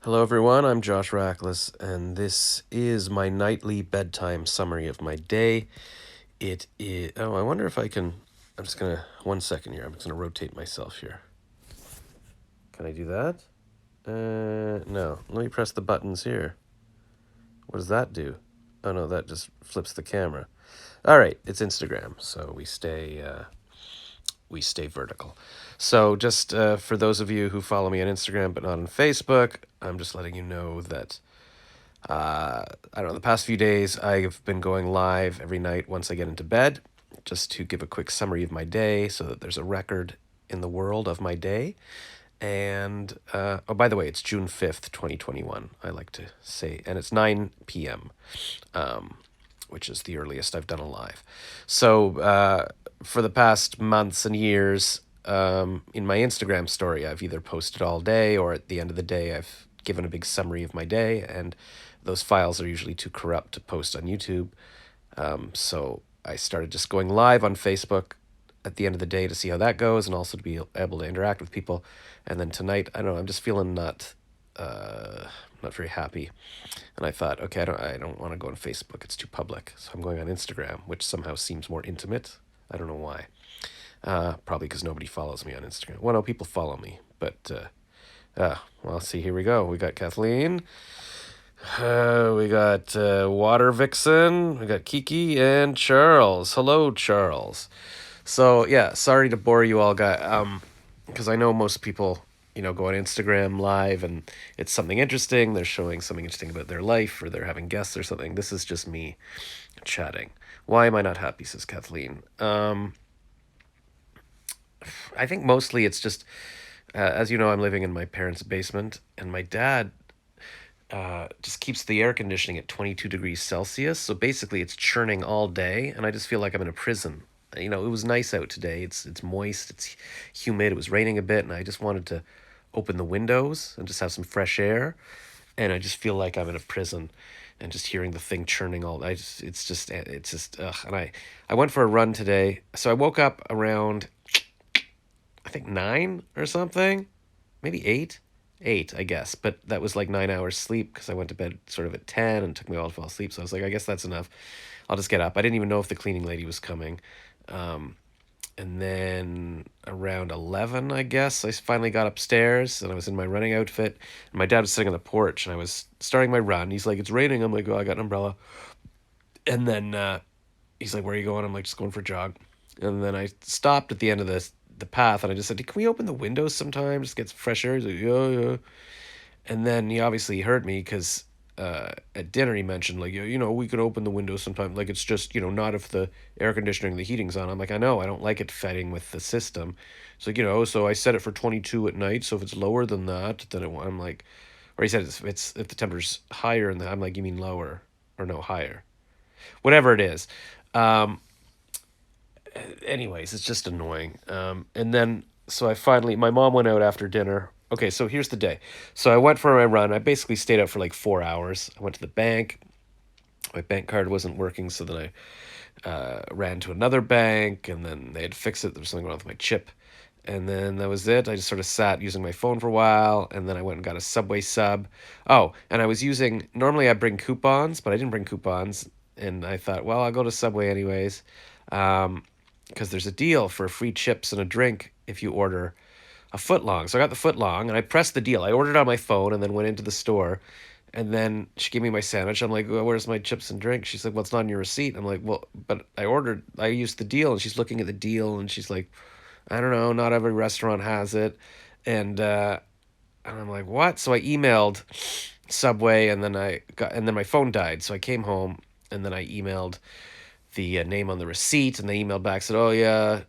Hello, everyone. I'm Josh Rackless, and this is my nightly bedtime summary of my day. It is. Oh, I wonder if I can. I'm just gonna. 1 second here. I'm just gonna rotate myself here. Can I do that? No. Let me press the buttons here. What does that do? Oh no, that just flips the camera. All right, it's Instagram, so we stay vertical. So just for those of you who follow me on Instagram but not on Facebook, I'm just letting you know that I don't know, the past few days I've been going live every night once I get into bed, just to give a quick summary of my day so that there's a record in the world of my day. And oh, by the way, it's June 5th, 2021, I like to say, and it's 9 p.m., which is the earliest I've done a live. So for the past months and years, in my Instagram story, I've either posted all day or at the end of the day, I've given a big summary of my day, and those files are usually too corrupt to post on YouTube. So I started just going live on Facebook at the end of the day to see how that goes, and also to be able to interact with people. And then tonight, I don't know, I'm just feeling not very happy, and I thought, okay, I don't want to go on Facebook; it's too public. So I'm going on Instagram, which somehow seems more intimate. I don't know why. Probably because nobody follows me on Instagram. Well, no, people follow me, but well, see, here we go. We got Kathleen. We got Water Vixen. We got Kiki and Charles. Hello, Charles. So yeah, sorry to bore you all, guy. Because I know most people, go on Instagram live and it's something interesting. They're showing something interesting about their life, or they're having guests or something. This is just me chatting. Why am I not happy? Says Kathleen. I think mostly it's just, as you know, I'm living in my parents' basement, and my dad just keeps the air conditioning at 22 degrees Celsius. So basically, it's churning all day, and I just feel like I'm in a prison. It was nice out today. It's moist, it's humid. It was raining a bit, and I just wanted to open the windows and just have some fresh air. And I just feel like I'm in a prison, and just hearing the thing churning all. It's just ugh. And I went for a run today. So I woke up around, I think, 9 or something, maybe 8. 8, I guess, but that was like 9 hours sleep because I went to bed sort of at 10 and took me a while to fall asleep. So I was like, I guess that's enough. I'll just get up. I didn't even know if the cleaning lady was coming. Um, and then around 11, I guess, I finally got upstairs and I was in my running outfit. And my dad was sitting on the porch and I was starting my run. He's like, it's raining. I'm like, oh, I got an umbrella. And then he's like, where are you going? I'm like, just going for a jog. And then I stopped at the end of the path and I just said, can we open the windows sometimes? Just get some fresh air. He's like, yeah, yeah. And then he obviously heard me because at dinner he mentioned, like, we could open the windows sometime. Like, it's just, not if the air conditioning, the heating's on. I'm like, I know, I don't like it fighting with the system. It's like, so I set it for 22 at night. So if it's lower than that, then I'm like, or he said if the temperature's higher than that. I'm like, you mean lower or no, higher? Whatever it is. Um, anyways, it's just annoying. And then so my mom went out after dinner. Okay, so here's the day. So I went for my run. I basically stayed out for like 4 hours. I went to the bank. My bank card wasn't working, so then I ran to another bank, and then they had to fix it. There was something wrong with my chip. And then that was it. I just sort of sat using my phone for a while, and then I went and got a Subway sub. Oh, and I was using, normally I bring coupons, but I didn't bring coupons. And I thought, well, I'll go to Subway anyways, because there's a deal for free chips and a drink if you order a foot long. So I got the foot long and I pressed the deal. I ordered on my phone and then went into the store. And then she gave me my sandwich. I'm like, well, where's my chips and drink? She's like, well, it's not on your receipt. I'm like, well, but I used the deal. And she's looking at the deal and she's like, I don't know, not every restaurant has it. And I'm like, what? So I emailed Subway, and then my phone died. So I came home and then I emailed the name on the receipt, and they emailed back, said, oh yeah.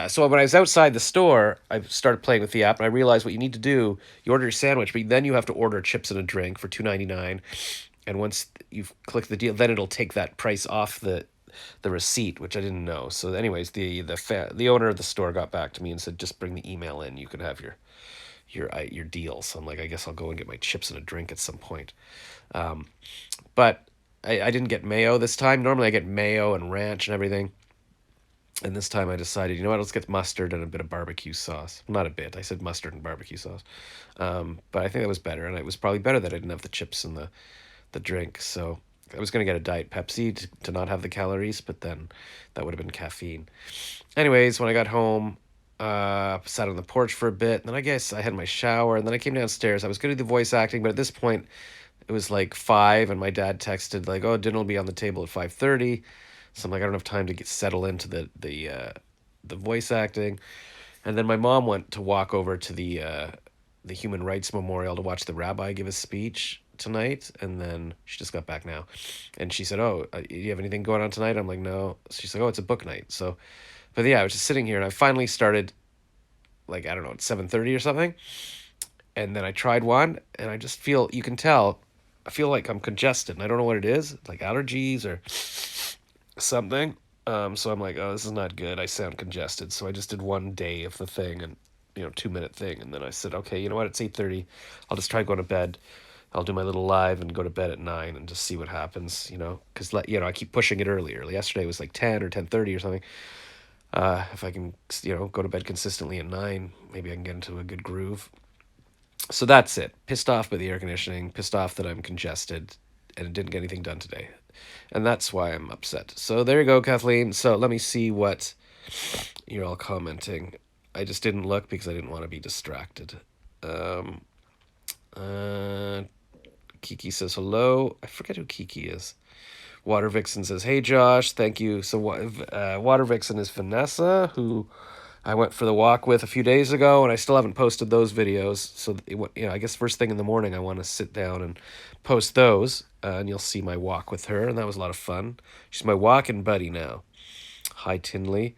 So when I was outside the store, I started playing with the app, and I realized what you need to do. You order your sandwich, but then you have to order chips and a drink for $2.99. And once you click the deal, then it'll take that price off the receipt, which I didn't know. So, anyways, the owner of the store got back to me and said, just bring the email in. You can have your deal. So I'm like, I guess I'll go and get my chips and a drink at some point. But I didn't get mayo this time. Normally I get mayo and ranch and everything. And this time I decided, you know what, let's get mustard and a bit of barbecue sauce. Not a bit, I said mustard and barbecue sauce. But I think that was better, and it was probably better that I didn't have the chips and the drink. So I was going to get a Diet Pepsi to not have the calories, but then that would have been caffeine. Anyways, when I got home, sat on the porch for a bit, and then I guess I had my shower, and then I came downstairs. I was going to do the voice acting, but at this point, it was like 5, and my dad texted like, "Oh, dinner will be on the table at 5:30." So I'm like, I don't have time to get settle into the voice acting. And then my mom went to walk over to the Human Rights Memorial to watch the rabbi give a speech tonight, and then she just got back now, and she said, "Oh, you have anything going on tonight?" I'm like, "No." She's like, "Oh, it's a book night." So, but yeah, I was just sitting here, and I finally started, like, I don't know, at 7:30 or something, and then I tried one, and I just feel, you can tell, I feel like I'm congested, and I don't know what it is, like allergies or something. So I'm like, oh, this is not good. I sound congested. So I just did one day of the thing, and 2-minute thing, and then I said, okay, you know what? It's 8:30. I'll just try going to bed. I'll do my little live and go to bed at 9 and just see what happens. Because I keep pushing it earlier. Yesterday was like 10 or 10:30 or something. If I can go to bed consistently at 9, maybe I can get into a good groove. So that's it. Pissed off by the air conditioning. Pissed off that I'm congested, and didn't get anything done today. And that's why I'm upset. So there you go, Kathleen. So let me see what you're all commenting. I just didn't look because I didn't want to be distracted. Um, uh, Kiki says hello. I forget who Kiki is. Water Vixen says, "Hey Josh, thank you." So Water Vixen is Vanessa, who I went for the walk with a few days ago, and I still haven't posted those videos. So I guess first thing in the morning, I want to sit down and post those, and you'll see my walk with her, and that was a lot of fun. She's my walking buddy now. Hi Tinley.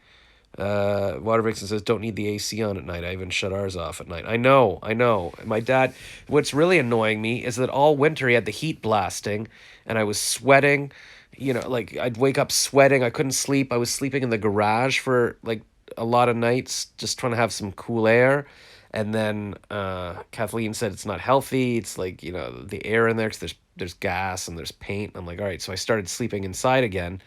Water Vixen says, "Don't need the AC on at night. I even shut ours off at night." I know, I know. My dad, what's really annoying me is that all winter he had the heat blasting, and I was sweating. Like I'd wake up sweating. I couldn't sleep. I was sleeping in the garage for like a lot of nights, just trying to have some cool air. And then Kathleen said it's not healthy. It's like, the air in there, because there's gas and there's paint. I'm like, all right. So I started sleeping inside again,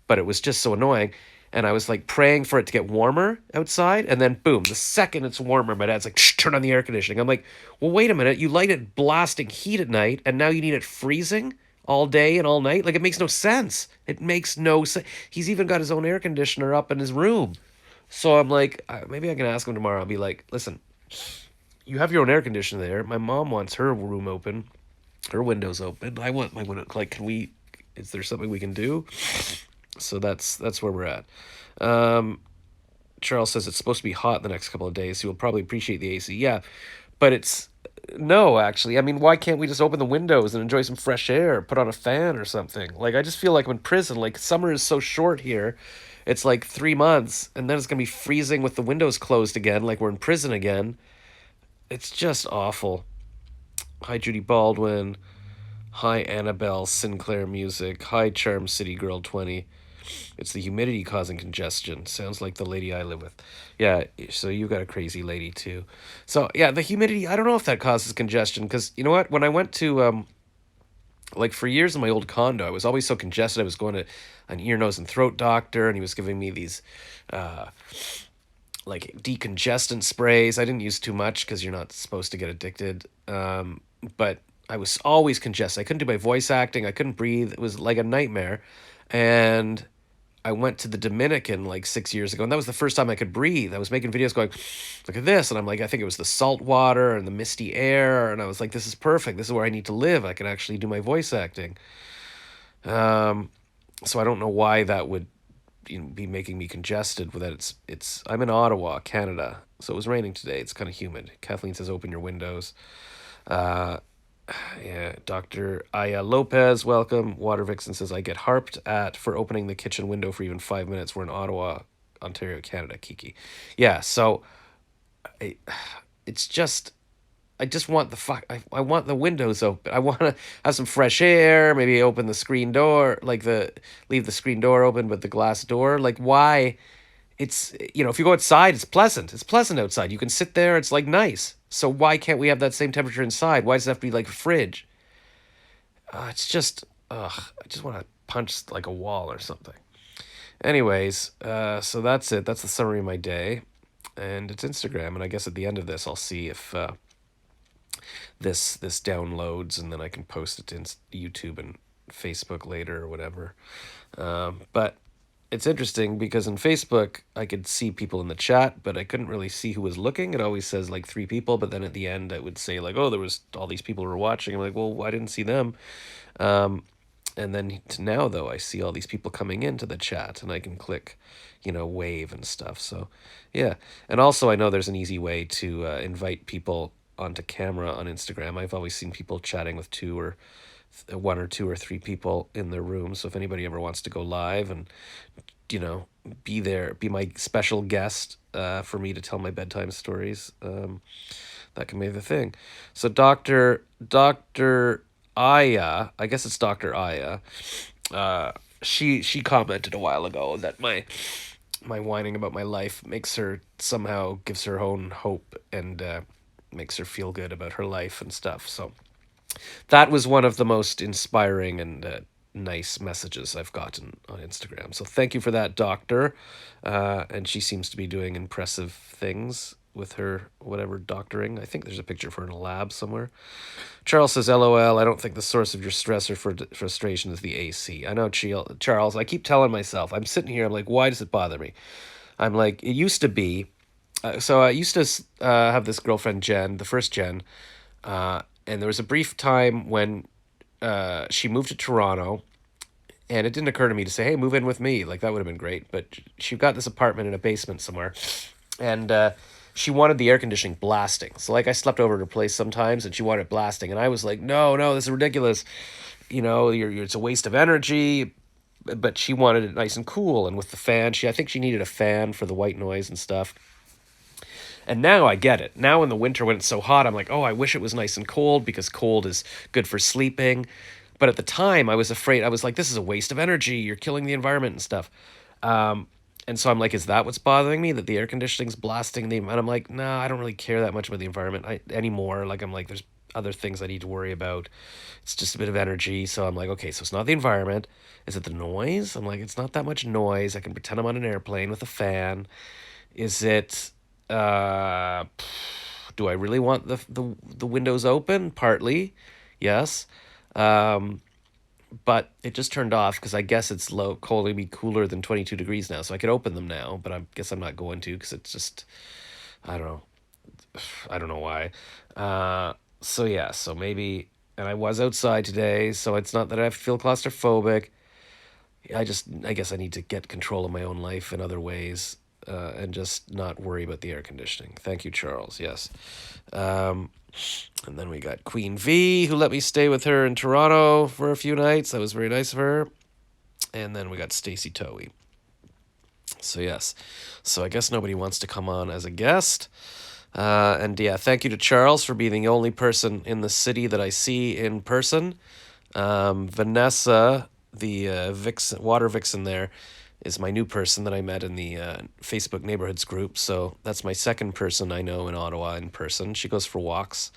but it was just so annoying. And I was like praying for it to get warmer outside, and then boom, the second it's warmer, my dad's like, "Shh, turn on the air conditioning." I'm like, well, wait a minute, you light it blasting heat at night, and now you need it freezing all day and all night? Like, it makes no sense. It makes no sense. He's even got his own air conditioner up in his room. So I'm like, maybe I can ask him tomorrow. I'll be like, listen, you have your own air conditioner there. My mom wants her room open, her windows open. I want my window. Like, is there something we can do? So that's where we're at. Charles says it's supposed to be hot the next couple of days, so you'll probably appreciate the AC. Yeah, but it's no, actually. I mean, why can't we just open the windows and enjoy some fresh air, put on a fan or something? Like, I just feel like I'm in prison. Like, summer is so short here. It's like 3 months, and then it's gonna be freezing with the windows closed again, like we're in prison again. It's just awful. Hi, Judy Baldwin. Hi, Annabelle Sinclair Music. Hi, Charm City Girl 20. It's the humidity causing congestion. Sounds like the lady I live with. Yeah, so you got a crazy lady too. So yeah, the humidity, I don't know if that causes congestion, because you know what? When I went to like for years in my old condo, I was always so congested. I was going to an ear, nose, and throat doctor, and he was giving me these like decongestant sprays. I didn't use too much because you're not supposed to get addicted. But I was always congested. I couldn't do my voice acting. I couldn't breathe. It was like a nightmare. And I went to the Dominican like 6 years ago, and that was the first time I could breathe. I was making videos going, look at this. And I'm like, I think it was the salt water and the misty air. And I was like, this is perfect. This is where I need to live. I can actually do my voice acting. So I don't know why that would be making me congested with that. I'm in Ottawa, Canada. So it was raining today. It's kind of humid. Kathleen says, open your windows. Uh, yeah, Dr. Aya Lopez, welcome. Water Vixen says, I get harped at for opening the kitchen window for even 5 minutes. We're in Ottawa, Ontario, Canada, Kiki. Yeah, so I, it's just, I just want I want the windows open. I want to have some fresh air, maybe open the screen door, leave the screen door open, but the glass door. Like, why? If you go outside, it's pleasant. It's pleasant outside. You can sit there. It's like nice. So why can't we have that same temperature inside? Why does it have to be like a fridge? It's just, I just want to punch like a wall or something. Anyways, so that's it. That's the summary of my day, and it's Instagram. And I guess at the end of this, I'll see if this downloads, and then I can post it to YouTube and Facebook later or whatever. But it's interesting because in Facebook I could see people in the chat, but I couldn't really see who was looking. It always says like three people, but then at the end it would say like, oh, there was all these people who were watching. I'm like, well, I didn't see them. And then to now though, I see all these people coming into the chat, and I can click, wave and stuff. So yeah, and also I know there's an easy way to invite people onto camera on Instagram. I've always seen people chatting with one or two or three people in their room. So if anybody ever wants to go live and be there, be my special guest for me to tell my bedtime stories, that can be the thing. So Doctor Aya, I guess it's Doctor Aya. She commented a while ago that my whining about my life makes her somehow gives her own hope and makes her feel good about her life and stuff. So that was one of the most inspiring and nice messages I've gotten on Instagram. So thank you for that, Doctor. And she seems to be doing impressive things with her whatever doctoring. I think there's a picture of her in a lab somewhere. Charles says, LOL, I don't think the source of your stress or frustration is the AC. I know, Charles, I keep telling myself, I'm sitting here, I'm like, why does it bother me? I'm like, it used to be. So I used to have this girlfriend, Jen, the first Jen, and there was a brief time when she moved to Toronto, and it didn't occur to me to say, hey, move in with me. Like, that would have been great. But she got this apartment in a basement somewhere, and she wanted the air conditioning blasting. So, like, I slept over at her place sometimes, and she wanted it blasting. And I was like, no, this is ridiculous. It's a waste of energy. But she wanted it nice and cool. And with the fan, I think she needed a fan for the white noise and stuff. And now I get it. Now in the winter when it's so hot, I'm like, oh, I wish it was nice and cold because cold is good for sleeping. But at the time, I was afraid. I was like, this is a waste of energy. You're killing the environment and stuff. And so I'm like, is that what's bothering me? That the air conditioning's blasting the... And I'm like, no, I don't really care that much about the environment anymore. Like, I'm like, there's other things I need to worry about. It's just a bit of energy. So I'm like, okay, so it's not the environment. Is it the noise? I'm like, it's not that much noise. I can pretend I'm on an airplane with a fan. Is it... do I really want the windows open? Partly, yes. But it just turned off because I guess it's cold, be cooler than 22 degrees now. So I could open them now, but I guess I'm not going to because it's just, I don't know. I don't know why. So yeah, so maybe, and I was outside today, so it's not that I feel claustrophobic. I guess I need to get control of my own life in other ways, and just not worry about the air conditioning. Thank you, Charles. Yes. And then we got Queen V, who let me stay with her in Toronto for a few nights. That was very nice of her. And then we got Stacy Towie. So yes. So I guess nobody wants to come on as a guest. And yeah, thank you to Charles for being the only person in the city that I see in person. Vanessa, the Vixen, water Vixen there, is my new person that I met in the Facebook neighborhoods group. So that's my second person I know in Ottawa in person. She goes for walks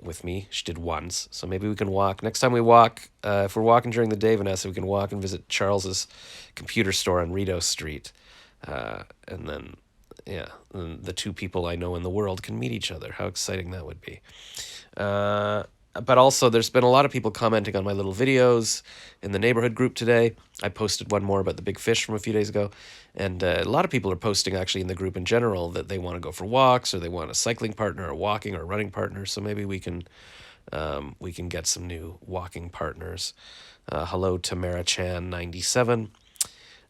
with me. She did once. So maybe we can walk. Next time we walk, if we're walking during the day, Vanessa, we can walk and visit Charles's computer store on Rideau Street. And then, yeah, the two people I know in the world can meet each other. How exciting that would be. But also, there's been a lot of people commenting on my little videos in the neighborhood group today. I posted one more about the big fish from a few days ago. And a lot of people are posting, actually, in the group in general, that they want to go for walks, or they want a cycling partner, or walking, or a running partner. So maybe we can get some new walking partners. Hello, Tamara Chan 97.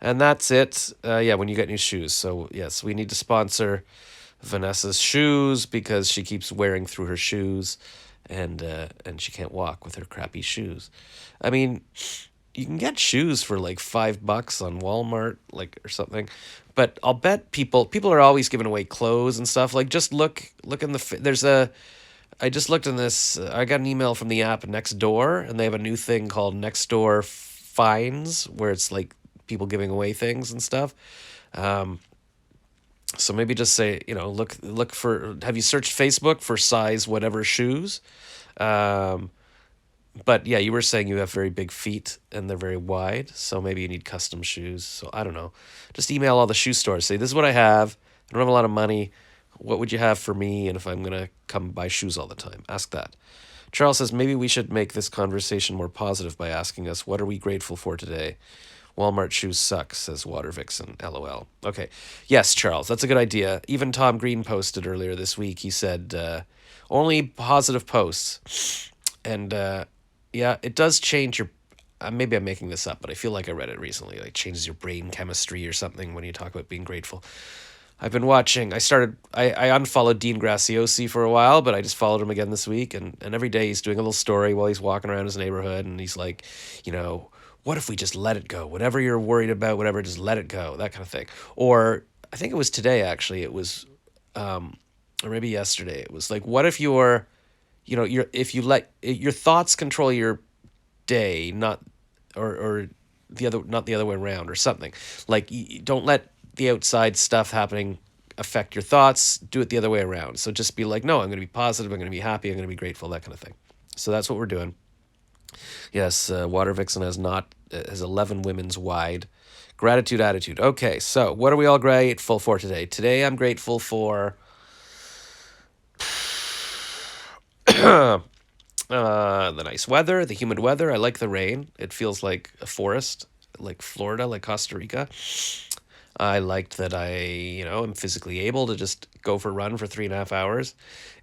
And that's it. Yeah, when you get new shoes. So, yes, we need to sponsor Vanessa's shoes because she keeps wearing through her shoes. And she can't walk with her crappy shoes. I mean, you can get shoes for like $5 on Walmart, like, or something. But I'll bet people are always giving away clothes and stuff. Like, just look in I just looked in this. I got an email from the app Nextdoor, and they have a new thing called Nextdoor Finds, where it's like people giving away things and stuff. So maybe just say, look for, have you searched Facebook for size whatever shoes? But yeah, you were saying you have very big feet and they're very wide, so maybe you need custom shoes. So I don't know. Just email all the shoe stores. Say, this is what I have. I don't have a lot of money. What would you have for me? And if I'm going to come buy shoes all the time, ask that. Charles says, maybe we should make this conversation more positive by asking us, what are we grateful for today? Walmart shoes suck, says Water Vixen. LOL. Okay. Yes, Charles, that's a good idea. Even Tom Green posted earlier this week. He said, only positive posts. And yeah, it does change your. Maybe I'm making this up, but I feel like I read it recently. Like, changes your brain chemistry or something when you talk about being grateful. I've been watching. I unfollowed Dean Graciosi for a while, but I just followed him again this week. And every day he's doing a little story while he's walking around his neighborhood. And he's like, you know, what if we just let it go? Whatever you're worried about, whatever, just let it go. That kind of thing. Or I think it was today, actually. It was, or maybe yesterday. It was like, what if you're, if you let your thoughts control your day, not or the other not the other way around or something. Like, don't let the outside stuff happening affect your thoughts. Do it the other way around. So just be like, no, I'm going to be positive. I'm going to be happy. I'm going to be grateful. That kind of thing. So that's what we're doing. Yes, Water Vixen has 11 women's wide. Gratitude attitude. Okay, so what are we all grateful for today? Today I'm grateful for the nice weather, the humid weather. I like the rain. It feels like a forest, like Florida, like Costa Rica. I liked that am physically able to just go for a run for 3.5 hours.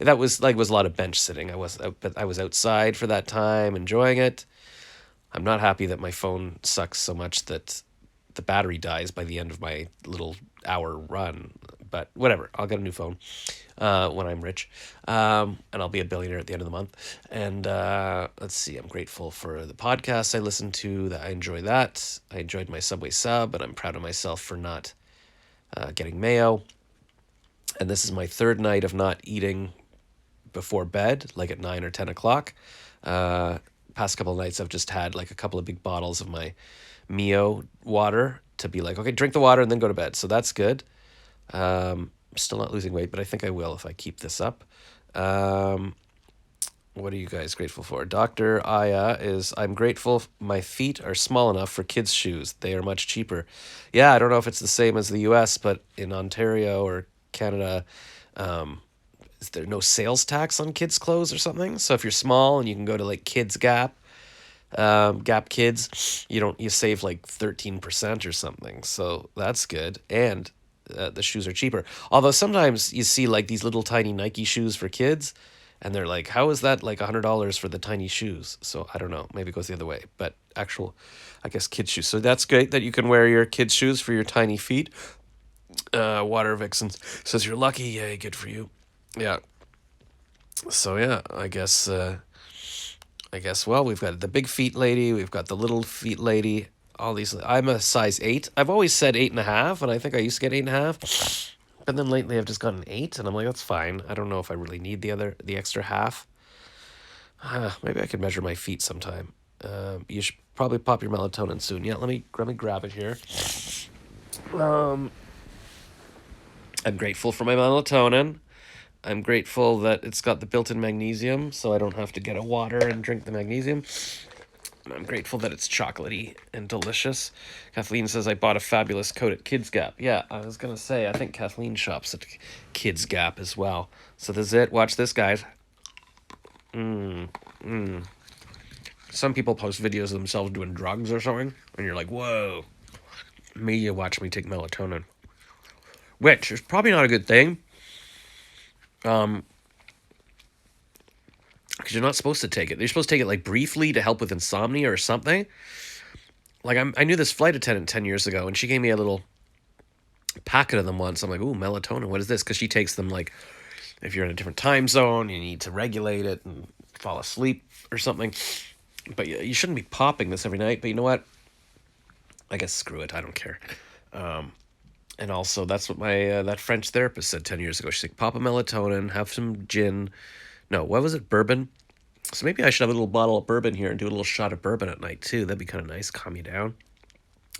That was a lot of bench sitting. But I was outside for that time, enjoying it. I'm not happy that my phone sucks so much that the battery dies by the end of my little hour run. But whatever, I'll get a new phone when I'm rich, and I'll be a billionaire at the end of the month. And let's see, I'm grateful for the podcast I listened to. That I enjoy that. I enjoyed my Subway sub, and I'm proud of myself for not getting mayo. And this is my third night of not eating before bed, like at 9 or 10 o'clock. Past couple of nights, I've just had like a couple of big bottles of my Mio water to be like, okay, drink the water and then go to bed. So that's good. Still not losing weight, but I think I will if I keep this up. What are you guys grateful for? Dr. Aya is, I'm grateful my feet are small enough for kids' shoes. They are much cheaper. Yeah, I don't know if it's the same as the US, but in Ontario or Canada, is there no sales tax on kids' clothes or something? So if you're small and you can go to like Kids Gap, Gap Kids, you save like 13% or something. So that's good. And the shoes are cheaper. Although sometimes you see like these little tiny Nike shoes for kids, and they're like, how is that like $100 for the tiny shoes? So I don't know. Maybe it goes the other way. But I guess kids shoes. So that's great that you can wear your kids shoes for your tiny feet. Water Vixen says you're lucky. Yay, good for you. Yeah. So yeah, I guess, well, we've got the big feet lady, we've got the little feet lady, all these. I'm a size 8. I've always said 8.5, and I think I used to get 8.5. But then lately I've just gotten 8, and I'm like, that's fine. I don't know if I really need the extra half. Maybe I could measure my feet sometime. You should probably pop your melatonin soon. Yeah, let me grab it here. I'm grateful for my melatonin. I'm grateful that it's got the built-in magnesium, so I don't have to get a water and drink the magnesium. And I'm grateful that it's chocolatey and delicious. Kathleen says, I bought a fabulous coat at Kids Gap. Yeah, I was going to say, I think Kathleen shops at Kids Gap as well. So this is it. Watch this, guys. Some people post videos of themselves doing drugs or something, and you're like, whoa. Me, you watch me take melatonin. Which is probably not a good thing. Because you're not supposed to take it. You're supposed to take it like briefly to help with insomnia or something. Like I knew this flight attendant 10 years ago, and she gave me a little packet of them once. I'm like, ooh, melatonin, what is this? Because she takes them like if you're in a different time zone, you need to regulate it and fall asleep or something. But you shouldn't be popping this every night. But you know what? I guess screw it. I don't care. And also, that's what my that French therapist said 10 years ago. She's like, pop a melatonin, have some gin. No, what was it? Bourbon? So maybe I should have a little bottle of bourbon here and do a little shot of bourbon at night, too. That'd be kind of nice. Calm you down.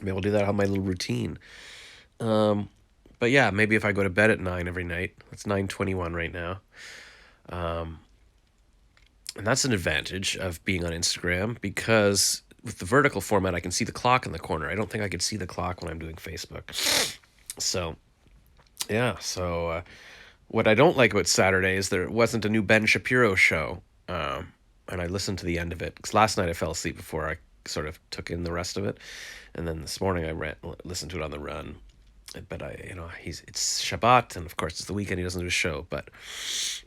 Maybe I'll do that on my little routine. But yeah, maybe if I go to bed at 9 every night. It's 9:21 right now. And that's an advantage of being on Instagram because with the vertical format, I can see the clock in the corner. I don't think I could see the clock when I'm doing Facebook. So, yeah. So, what I don't like about Saturday is there wasn't a new Ben Shapiro show. And I listened to the end of it because last night I fell asleep before I sort of took in the rest of it. And then this morning listened to it on the run. But it's Shabbat, and of course it's the weekend. He doesn't do a show, but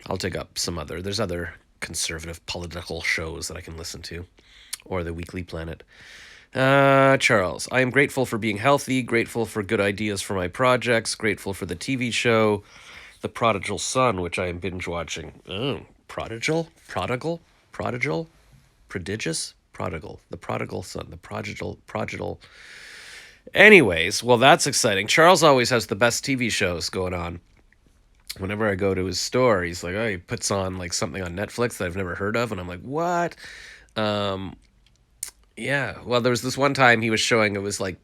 I'll take up there's other conservative political shows that I can listen to, or the Weekly Planet. Charles, I am grateful for being healthy, grateful for good ideas for my projects, grateful for the TV show, The Prodigal Son, which I am binge watching. Oh, prodigal, prodigious, prodigal, the prodigal son, the prodigal. Anyways, well, that's exciting. Charles always has the best TV shows going on. Whenever I go to his store, he's like, oh, he puts on like something on Netflix that I've never heard of, and I'm like, what? Um, yeah. Well, there was this one time he was showing it was like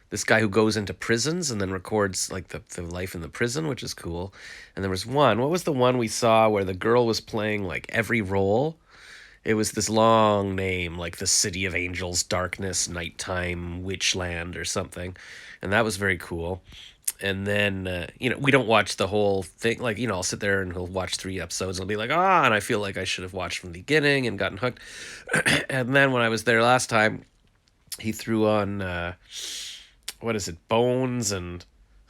this guy who goes into prisons and then records like the life in the prison, which is cool. And there was what was the one we saw where the girl was playing like every role? It was this long name, like the City of Angels, Darkness, Nighttime, Witchland, or something, and that was very cool. And then we don't watch the whole thing. Like I'll sit there and he'll watch 3 episodes and I'll be like, and I feel like I should have watched from the beginning and gotten hooked. And then when I was there last time, he threw on what is it, Bones and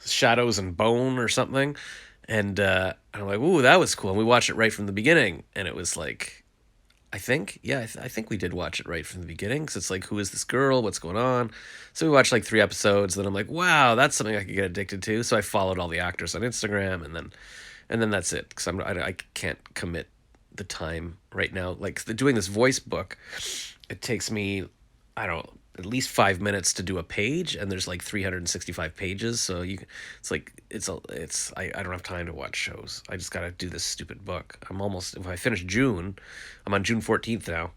Shadows and Bone or something, and I'm like, ooh, that was cool. And we watched it right from the beginning, and it was like I think, yeah, I think we did watch it right from the beginning because it's like, who is this girl? What's going on? So we watched like 3 episodes. Then I'm like, wow, that's something I could get addicted to. So I followed all the actors on Instagram, and then that's it because I can't commit the time right now. Like doing this voice book, it takes me, I don't know, at least 5 minutes to do a page, and there's like 365 pages. So it's like I don't have time to watch shows. I just gotta do this stupid book. If I finish June, I'm on June 14th now.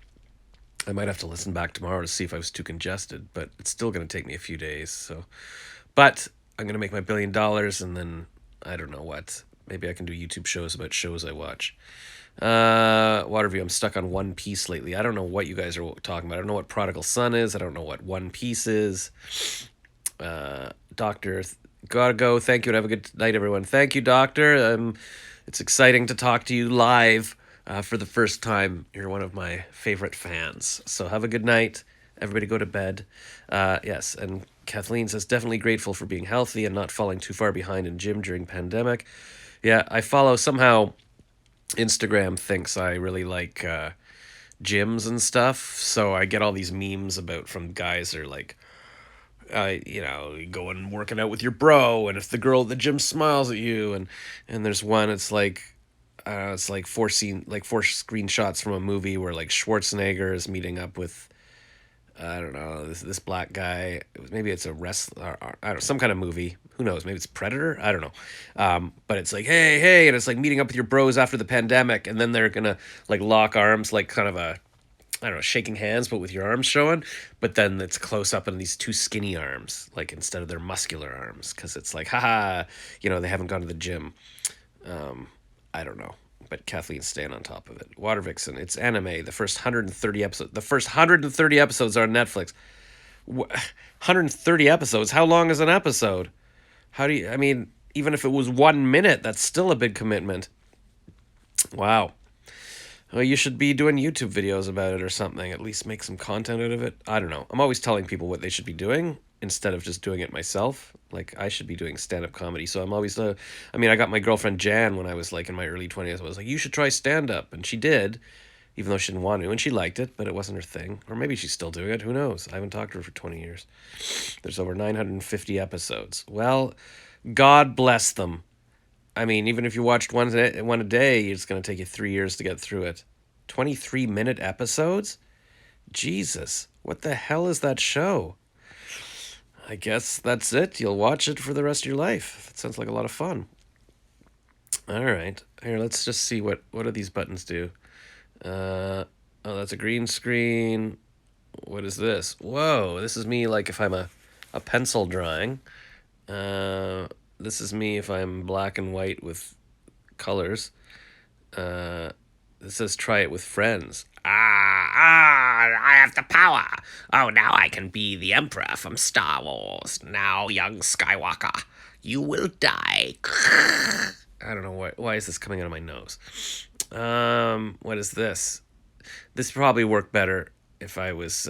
I might have to listen back tomorrow to see if I was too congested, but it's still gonna take me a few days. So, but I'm gonna make my $1 billion, and then I don't know what. Maybe I can do YouTube shows about shows I watch. Waterview, I'm stuck on One Piece lately. I don't know what you guys are talking about. I don't know what Prodigal Son is. I don't know what One Piece is. Doctor Gargo, thank you and have a good night, everyone. Thank you, Doctor. It's exciting to talk to you live for the first time. You're one of my favorite fans. So have a good night. Everybody go to bed. Yes, and Kathleen says, definitely grateful for being healthy and not falling too far behind in gym during pandemic. Yeah, I follow somehow Instagram thinks I really like gyms and stuff, so I get all these memes from guys that are like, you go and working out with your bro, and if the girl at the gym smiles at you, and there's one, it's like four screenshots from a movie where like Schwarzenegger is meeting up with I don't know, this black guy. Maybe it's a wrestler. I don't know, some kind of movie. Who knows? Maybe it's Predator. I don't know. But it's like, hey, and it's like meeting up with your bros after the pandemic, and then they're gonna like lock arms, like kind of I don't know, shaking hands, but with your arms showing. But then it's close up on these two skinny arms, like instead of their muscular arms, because it's like, haha, they haven't gone to the gym. I don't know. But Kathleen's staying on top of it. Water Vixen, it's anime. The first 130 episodes. The first 130 episodes are on Netflix. 130 episodes. How long is an episode? I mean, even if it was 1 minute, that's still a big commitment. Wow. Well, you should be doing YouTube videos about it or something. At least make some content out of it. I don't know. I'm always telling people what they should be doing instead of just doing it myself. Like, I should be doing stand-up comedy. So I'm always, I got my girlfriend Jan when I was like in my early 20s. I was like, you should try stand-up. And she did, even though she didn't want to. And she liked it, but it wasn't her thing. Or maybe she's still doing it. Who knows? I haven't talked to her for 20 years. There's over 950 episodes. Well, God bless them. I mean, even if you watched one a day, it's going to take you 3 years to get through it. 23-minute episodes? Jesus, what the hell is that show? I guess that's it. You'll watch it for the rest of your life. It sounds like a lot of fun. All right. Here, let's just see what do these buttons do. Oh, that's a green screen. What is this? Whoa, this is me like if I'm a pencil drawing. This is me if I'm black and white with colors. It says try it with friends. I have the power. Oh, now I can be the Emperor from Star Wars. Now, young Skywalker, you will die. I don't know why is this coming out of my nose. What is this? This probably worked better if I was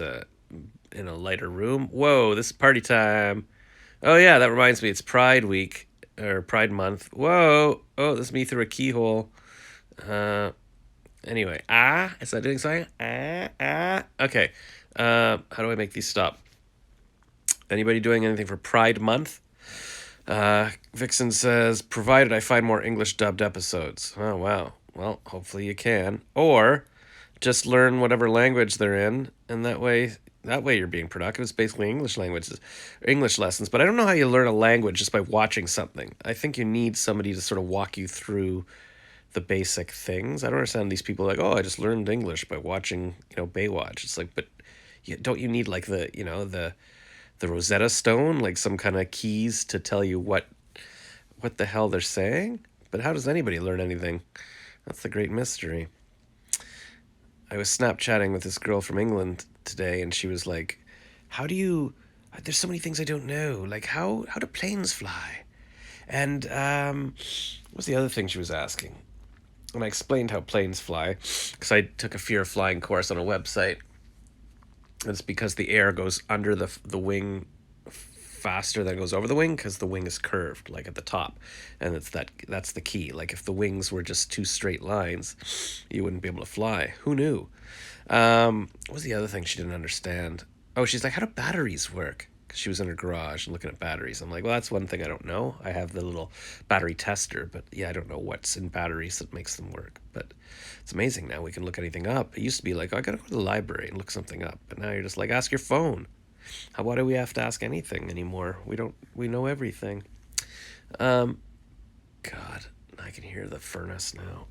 in a lighter room. Whoa, this is party time. Oh yeah, that reminds me. It's Pride Week or Pride Month. Whoa. Oh, this is me through a keyhole. Anyway, is that doing something? Okay. How do I make these stop? Anybody doing anything for Pride Month? Vixen says, provided I find more English dubbed episodes. Oh, wow. Well, hopefully you can. Or just learn whatever language they're in, and that way you're being productive. It's basically English lessons. But I don't know how you learn a language just by watching something. I think you need somebody to sort of walk you through the basic things. I don't understand these people like, oh, I just learned English by watching, Baywatch. It's like, but don't you need like the Rosetta Stone, like some kind of keys to tell you what the hell they're saying? But how does anybody learn anything? That's the great mystery. I was Snapchatting with this girl from England today, and she was like, how do you... There's so many things I don't know. Like, how do planes fly? And what's the other thing she was asking? And I explained how planes fly, because I took a fear of flying course on a website. It's because the air goes under the wing faster than it goes over the wing, because the wing is curved, like at the top. And that's the key. Like if the wings were just two straight lines, you wouldn't be able to fly. Who knew? What was the other thing she didn't understand? Oh, she's like, how do batteries work? Because she was in her garage and looking at batteries. I'm like, well, that's one thing I don't know. I have the little battery tester, but yeah, I don't know what's in batteries that makes them work. But it's amazing now we can look anything up. It used to be like, oh, I gotta go to the library and look something up. But now you're just like, ask your phone. Why do we have to ask anything anymore? We know everything. God, I can hear the furnace now.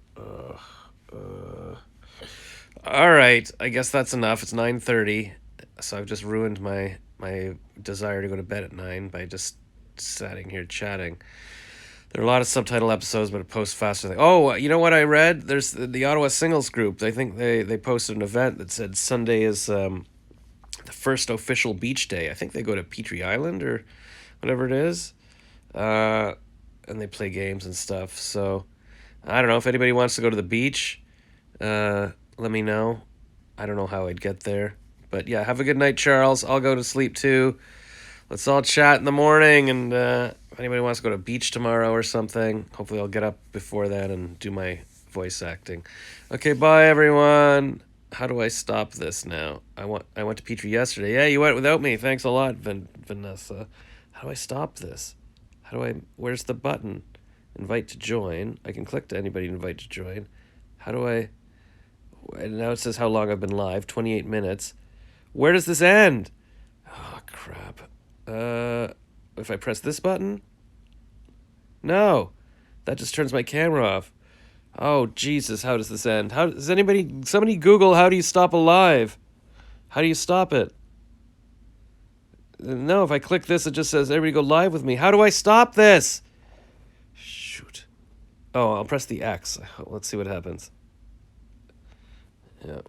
All right, I guess that's enough. It's 9:30, so I've just ruined my desire to go to bed at 9 by just sitting here chatting. There are a lot of subtitle episodes, but it posts faster. Oh, you know what I read? There's the Ottawa Singles Group. I think they posted an event that said Sunday is the first official beach day. I think they go to Petrie Island or whatever it is, and they play games and stuff. So I don't know if anybody wants to go to the beach. Let me know. I don't know how I'd get there. But yeah, have a good night, Charles. I'll go to sleep too. Let's all chat in the morning. And if anybody wants to go to the beach tomorrow or something, hopefully I'll get up before that and do my voice acting. Okay, bye, everyone. How do I stop this now? I went to Petrie yesterday. Yeah, you went without me. Thanks a lot, Vanessa. How do I stop this? Where's the button? Invite to join. I can click to anybody to invite to join. How do I... And now it says how long I've been live. 28 minutes. Where does this end? Oh, crap. If I press this button? No. That just turns my camera off. Oh, Jesus, how does this end? How does somebody Google how do you stop a live? How do you stop it? No, if I click this, it just says everybody go live with me. How do I stop this? Shoot. Oh, I'll press the X. Let's see what happens. Yeah.